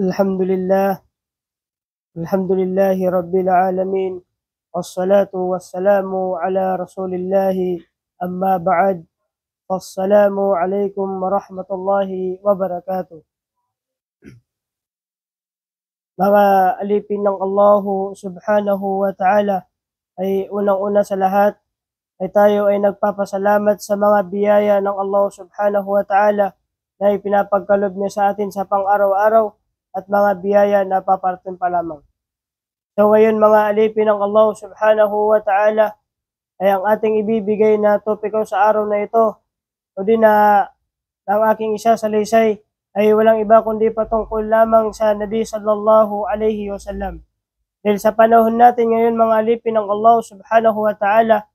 Alhamdulillah, alhamdulillahi rabbil alamin, wassalatu wassalamu ala rasulillahi, amma ba'd, wassalamu alaikum warahmatullahi wabarakatuh. Mga alipin ng Allahu subhanahu wa ta'ala, ay unang-una sa lahat ay tayo ay nagpapasalamat sa mga biyaya ng Allah subhanahu wa ta'ala na ipinapagkaloob niya sa atin sa pang-araw-araw at mga biyaya na paparating pa lamang. So ngayon mga alipin ng Allah subhanahu wa ta'ala ay ang ating ibibigay na topiko sa araw na ito o din na ang aking isa sa lisay ay walang iba kundi patungkol lamang sa Nabi sallallahu alaihi wasallam. Dahil sa panahon natin ngayon mga alipin ng Allah subhanahu wa ta'ala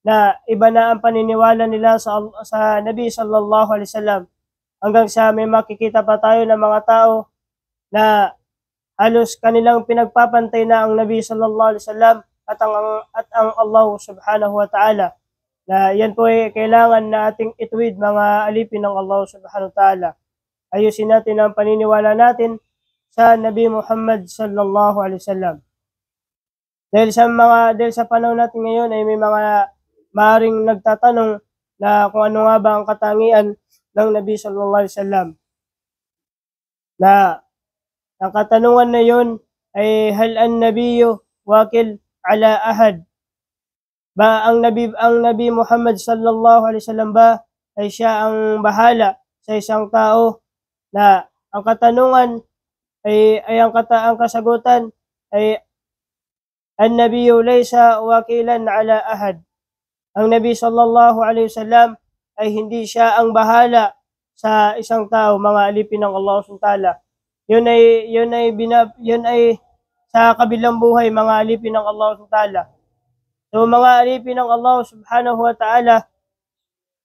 na iba na ang paniniwala nila sa Nabi sallallahu alaihi wasallam hanggang sa may makikita pa tayo ng mga tao na halos kanilang pinagpapantay na ang Nabi sallallahu alaihi wasallam at ang Allah subhanahu wa ta'ala, na yan po ay kailangan na ating ituwid mga alipin ng Allah subhanahu wa ta'ala. Ayusin natin ang paniniwala natin sa Nabi Muhammad sallallahu alaihi wasallam. Dahil sa panahon natin ngayon ay may mga maaring nagtatanong na kung ano nga ba ang katangian ng Nabi sallallahu alaihi wasallam. Na ang katanungan na yun ay hal an-nabiyyu wakil ala ahad? Ba ang Nabi Muhammad sallallahu alaihi wasallam ba ay siya ang bahala sa isang tao? Na ang katanungan ay ang kasagutan ay an-nabiyyu laysa wakilan ala ahad. Ang Nabi sallallahu alaihi wasallam ay hindi siya ang bahala sa isang tao, mga alipin ng Allah subhanahu wa ta'ala. Yun ay sa kabilang buhay, mga alipin ng Allah subhanahu wa ta'ala. So mga alipin ng Allah subhanahu wa ta'ala,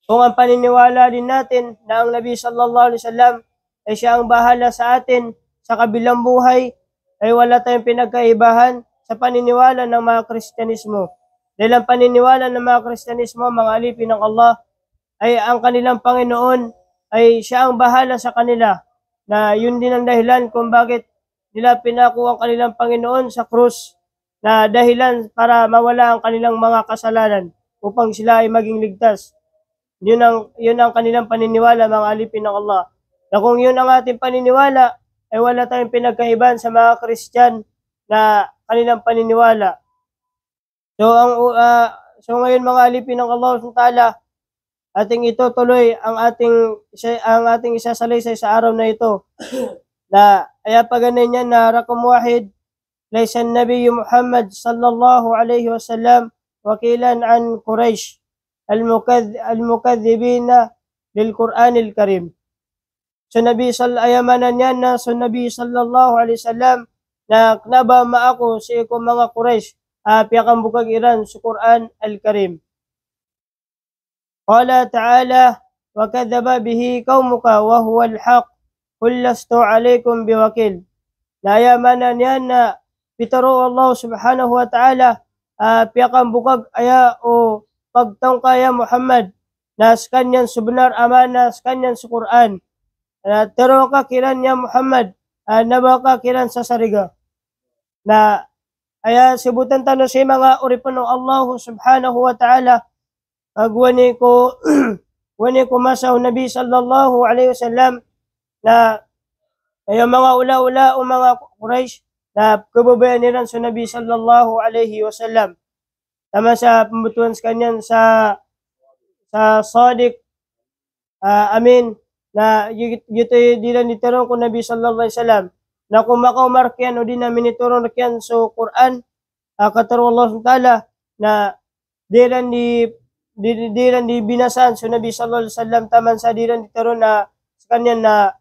kung ang paniniwala din natin na ang Nabi sallallahu alaihi wasallam ay siya ang bahala sa atin sa kabilang buhay, ay wala tayong pinagkaibahan sa paniniwala ng mga Kristyanismo. Dahil ang paniniwala ng mga Kristyanismo, mga alipin ng Allah, ay ang kanilang Panginoon ay siya ang bahala sa kanila. Na yun din ang dahilan kung bakit nila pinako ang kanilang Panginoon sa krus, na dahilan para mawala ang kanilang mga kasalanan upang sila ay maging ligtas. Yun ang kanilang paniniwala, mga alipin ng Allah. Na kung yun ang ating paniniwala, ay wala tayong pinagkaibahan sa mga Kristyan na kanilang paniniwala. So ngayon mga alipin ng Allah subhanahu wa ta'ala, ating itutuloy ang ating isasalaysay sa araw na ito. Na ayapaganay niya na rakum wahid, laysa an-nabiy Muhammad sallallahu alaihi wasallam wakilan an Quraysh al-mukadhibina lil Qur'anil Karim. So Nabi ayamanan niya na so Nabi sallallahu alaihi wasallam na knaba maako si ko mga Quraysh piyakang bukag iran sa Quran al-Karim. Qala ta'ala wa kadhaba bihi qaumuka wa huwa al-haq qul lastu alaykum biwakil. Nayamanan yan na pitaro Allah subhanahu wa ta'ala piyakang bukag aya o pagtaong kaya Muhammad na kanyan subnar amana kanyan sa Quran. Taro ka kiran niya Muhammad nabaka kiran sa sariga. Na aya sibutan tano si mga uripon ng Allah subhanahu wa ta'ala wani ko masaw Nabi sallallahu alaihi wasallam na ay mga ula-ula o mga Quraysh na kababayan niran sa Nabi sallallahu alaihi wasallam. Tama sa pambutuan sa kanyan sa Sadiq amin na yuto dilan nitaro ko Nabi sallallahu alaihi wasallam na kung makaumarkyan o di namin ituro nakyan sa Quran kataro Allah subhanahu wa ta'ala na dilan di binasan so Nabi sallallahu alaihi wasallam taman sa dilan ditaro na sa kanyan na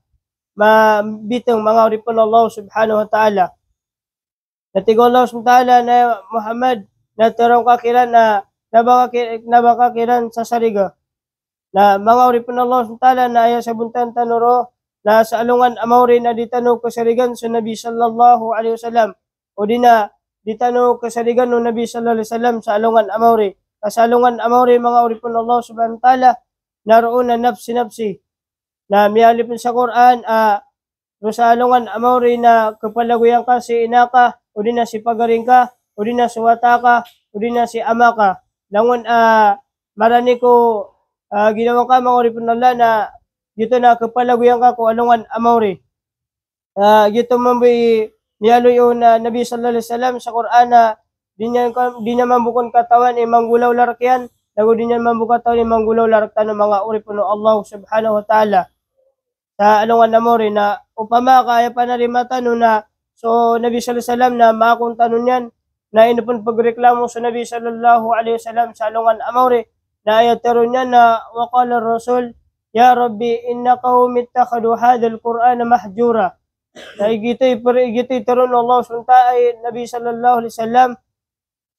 mabitong mga uripon Allah subhanahu wa ta'ala. Natigo Allah subhanahu wa ta'ala na Muhammad na tarong kakiran na nabaka kiran sa sariga. Na mga uripon Allah subhanahu wa ta'ala na ayaw sa buntan tanuro na sa alungan amawri na ditanog kasarigan sa Nabi sallallahu alaihi wasallam o di na ditanog kasarigan no Nabi sallallahu alaihi wasallam sa alungan amawri. Sa alungan amawri mga uripon Allah subhanahu wa ta'ala naroon na nafsi na miyalipin sa Quran pero sa alungan amawri na kapalaguyan ka si inaka, o di na si pagaring ka, o di na si wata ka, o di na si ama ka. Langon marani ko ginawa ka mga uri punala na dito na kapalaguyan ka ko alungan amawri. Gito mambi niyalo yung Nabi sallallahu alaihi wasallam sa Quran na di naman bukon katawan manggulaw larakyan, lago di naman bukon katawan manggulaw laraktan ng mga uri puno Allah subhanahu wa ta'ala. Sa alungan amawri na upama kaya pa na rimata no na so Nabi sallallahu alaihi wasallam na makong tanon yan na inupon pagreklamo sa Nabi sallallahu alaihi wasallam sa alungan amawri na ayatero niya na waqala Rasul, Ya Rabbi inna qaumi ittakhadu hadha al-Qur'ana mahjura. Na igito'y taron Allah SWT ay Nabi sallallahu alaihi wasallam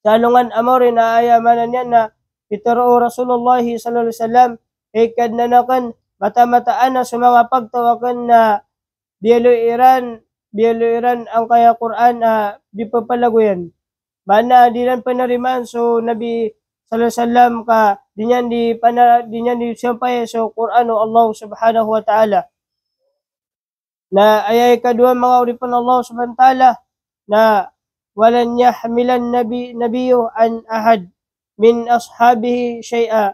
sa alungan amawri na ayamanan niya na itaro Rasulullah sallallahu alaihi wasallam ikad nanakan mata-mataan na sa mga pagtawakan na biyaluiran ang kaya Quran di papalaguyan. Mana di lang panariman so Nabi sallallahu alaihi wasallam ka di niyan di sampay so Quran o Allah subhanahu wa ta'ala. Na ayay kadua mga uripan Allah subhanahu wa ta'ala na walan yahmilan nabiyyu an ahad min ashabihi shay'a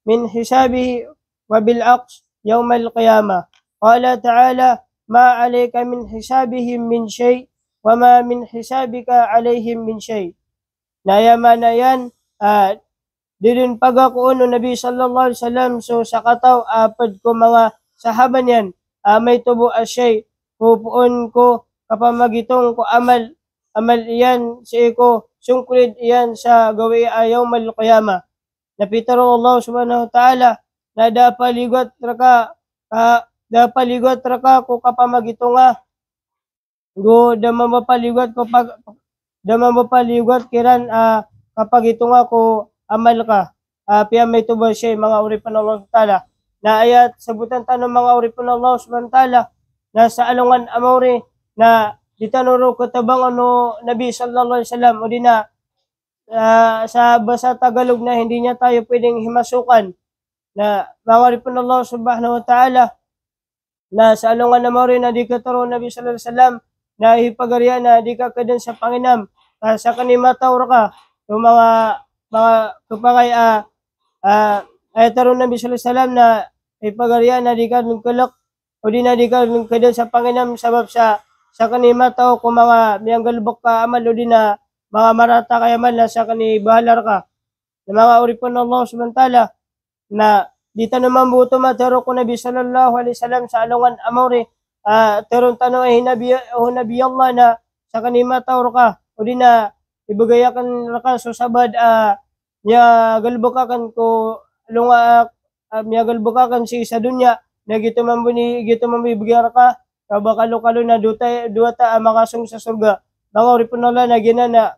min hisabihi wa bil aqs yawm al qiyamah. Qala ta'ala ma alayka min hisabihim min shay wa ma min hisabika alayhim min shay. Nayaman na yan didin pagakuon no Nabi sallallahu alaihi wasallam so sa kataw apad ko mga sahaban yan may tubo asyay pupuon ko kapamagitong ko amal iyan si ko sungkulid iyan sa gawi ayaw malukayama. Napitaro Allah subhanahu wa ta'ala na dapaligot raka ko kapamagitong go damamapaligot kiran kapag ito ko amal ka piya may tubo asyay mga uripan Allah subhanahu wa ta'ala. Na ayat sabutan tanong mga uri Allah subhanahu wa ta'ala na sa alungan amawri na di tanuro katabang Nabi sallallahu alaihi wasallam o di na sa basa Tagalog na hindi niya tayo pwedeng himasukan na mga uri Allah subhanahu wa ta'ala na sa alungan amawri na di katuro Nabi sallallahu alaihi wasallam na ipagariya na di ka kadan sa Panginam sa kanimataw ka yung mga kapangay ay taron Nabi sallallahu alaihi wasallam na ipagarian na di ka nagkalak o di na di ka nagkadan sa Panginam sabab sa kanima tao kung mga miyanggalbok ka amal o di na mga marata kaya man na sa kanibahalar ka na mga uripon ng Allah subhanahu wa ta'ala na di naman buto matero ko Nabi sallallahu alaihi wasallam sa alungan amawri teron tanong ay Nabi Allah na sa kanima tao ka o di na ibagayakan ka so sabad niya galbok ka kan ko alunga miyagal bukakan si sa dunya na gito man bibigyan ka kabakalo-kalo na duwata makasong sa surga mga uripon na ginana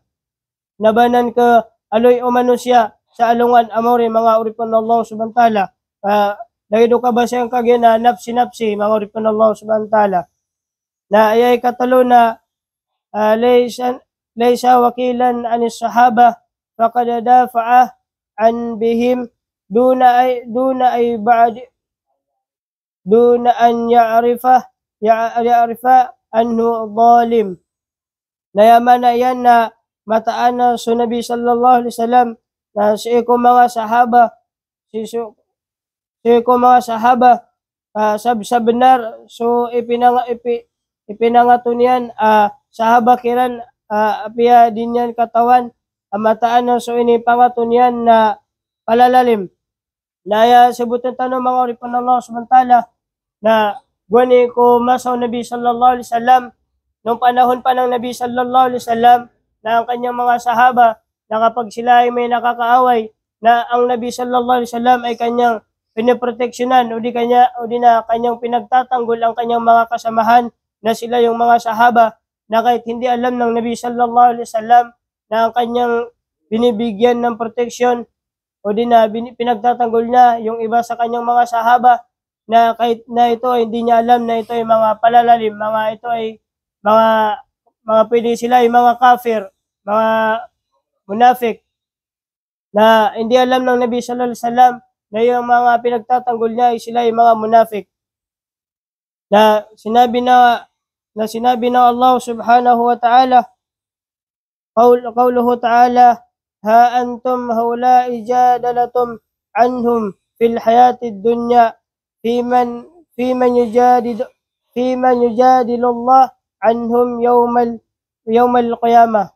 nabanan ka aloy o manusya sa alungan amawri mga uripon Allah subhanahu wa ta'ala nagido ka ba siyang kagina napsi mga uripon Allah subhanahu wa ta'ala na ayay katalo na laysa wakilan anis sahaba faqad dafa'a an bihim duna an ya'rifa anhu zalim. Nayaman na yan na mataan na so Nabi sallallahu alaihi wasallam na si ko mga sahaba sa benar so ipinangato niyan sahaba kiran apiya din yan katawan mataan na so ini pangato niyan na palalalim. Na sabutan tanong mga uripon Allah subhanahu wa ta'ala na gwani ko masaw Nabi sallallahu alaihi wasallam nung panahon pa ng Nabi sallallahu alaihi wasallam na ang kanyang mga sahaba na kapag sila ay may nakakaaway na ang Nabi sallallahu alaihi wasallam ay kanyang piniproteksyonan o di na kanyang pinagtatanggol ang kanyang mga kasamahan na sila yung mga sahaba na kahit hindi alam ng Nabi sallallahu alaihi wasallam na ang kanyang binibigyan ng proteksyon o di na pinagtatanggol niya yung iba sa kanyang mga sahaba na kahit na ito ay hindi niya alam na ito ay mga palalalim, ito ay mga pwede sila ay mga kafir, mga munafik na hindi alam ng Nabi sallallahu alaihi wasallam na yung mga pinagtatanggol niya ay sila ay mga munafik. na sinabi ng Allah subhanahu wa ta'ala, qawluhu ta'ala, ha antum haula'i jadalatum anhum fil hayatid dunya fiman yujadilu Allah anhum yawmal qiyamah.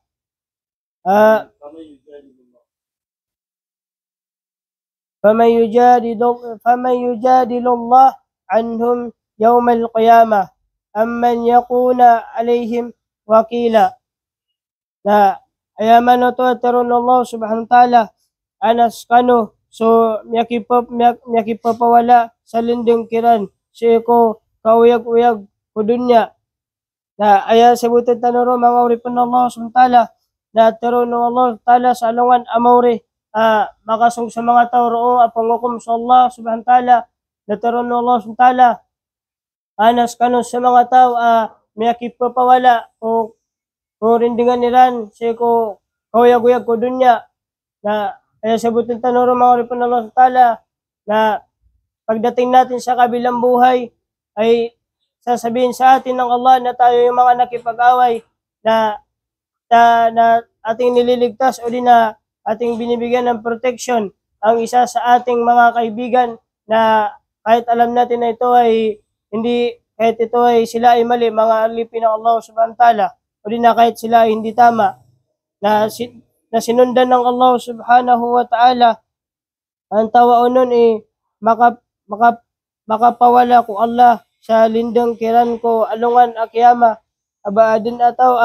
فمن يجادل الله عنهم يوم القيامة أمن يكون عليهم وكيلا. Na ayaman no to teron Allah subhanahu wa ta'ala anas kano so miyakipapawala sa linding kiran si ko kauyag-uyag ko dunya. Na aya sabutan tanoro mga uri po ng Allah subhanahu wa ta'ala na teron ng Allah ta'ala sa alungan amawri makasong sa mga tao roong apangukom sa Allah subhanahu wa ta'ala na teron ng Allah subhanahu wa ta'ala anas kano sa mga tao miyakipapawala o rindingan nilan si ko kauyag-uyag ko dunya. Na kaya sabutin tanoro mga uri po ng Allah subhanahu wa ta'ala na pagdating natin sa kabilang buhay ay sasabihin sa atin ng Allah na tayo yung mga nakipag-away na ating nililigtas o di na ating binibigyan ng protection ang isa sa ating mga kaibigan na kahit alam natin na ito ay kahit ito ay sila ay mali, mga alipin ng Allah subhanahu wa ta'ala o di na kahit sila ay hindi tama na sinundan ng Allah subhanahu wa ta'ala ang tawa nun makapawala ko Allah sa lindang kiran ko alungan akiyama abaadin ataw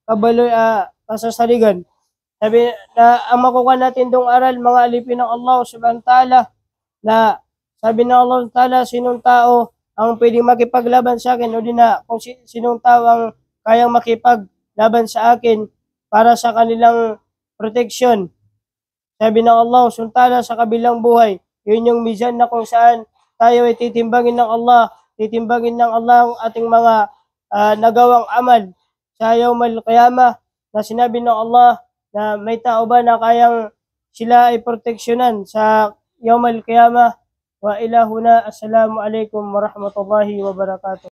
kabaloy kasasaligan. Sabi na ang makukuha natin dong aral mga alipin ng Allah subhanahu wa ta'ala na sabi ng Allah subhanahu wa ta'ala sinong tao ang pwedeng makipaglaban sa akin o di na kung sinong tao ang kayang makipaglaban sa akin para sa kanilang protection. Sabi ng Allah subhanahu wa ta'ala sa kabilang buhay, yun yung mizan na kung saan tayo ay titimbangin ng Allah ang ating mga nagawang amal sa yawmal qiyamah na sinabi ng Allah na may tao ba na kayang sila ay proteksyonan sa yawmal qiyamah. Wa ilahuna assalamu alaikum warahmatullahi wabarakatuh.